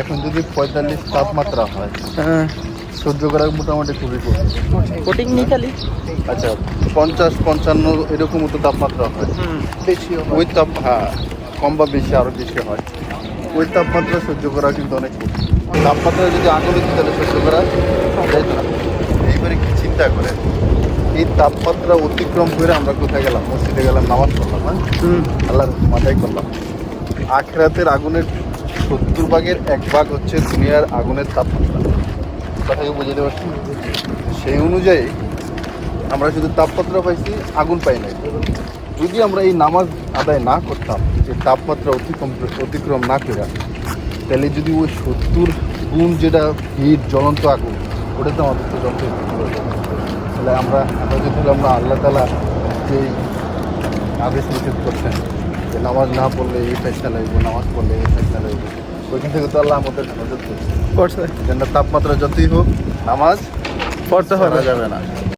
এখন যদি 45 তাপমাত্রা হয় হ্যাঁ সহ্য করা মোটামুটি খুবই কঠিন। কোটিং নেই খালি। আচ্ছা 50-55 এরকম মতো তাপমাত্রা হয়, বেশি ওই হ্যাঁ কম বা বেশি আরও বেশি হয়। ওই তাপমাত্রা সহ্য করা কিন্তু অনেক কঠিন। তাপমাত্রা যদি আগুনে তাহলে সহ্য করা যায় না। এইবারে কি চিন্তা করে এই তাপমাত্রা অতিক্রম করে আমরা কোথায় গেলাম? মসজিদে গেলাম, নামাজ পড়লাম, হ্যাঁ আল্লাহর মাথায় করলাম। আখিরাতের আগুনের 70 ভাগের 1 ভাগ হচ্ছে দুনিয়ার আগুনের তাপমাত্রা। কথাকে বুঝাতে পারছি? সেই অনুযায়ী আমরা শুধু তাপমাত্রা পাইছি, আগুন পাই নাই। যদি আমরা এই নামাজ আদায় না করতাম, যে তাপমাত্রা অতিক্রম না করে, তাহলে যদি ওই 70 গুণ যেটা হিট জ্বলন্ত আগুন, ওটা তো আমাদের তো যত তাহলে আমরা যদি আমরা আল্লাহ তাআলা যে আদেশ নিষেধ করছেন যে নামাজ না পড়লে এই ফেসলা লাগবে, নামাজ পড়লে এই ফেসলা লাগবে, ওইখান থেকে তো আল্লাহ আমাদের হেফাজত করছে। করছে তাপমাত্রা যতই হোক নামাজ পড়তে হবে যাবে না।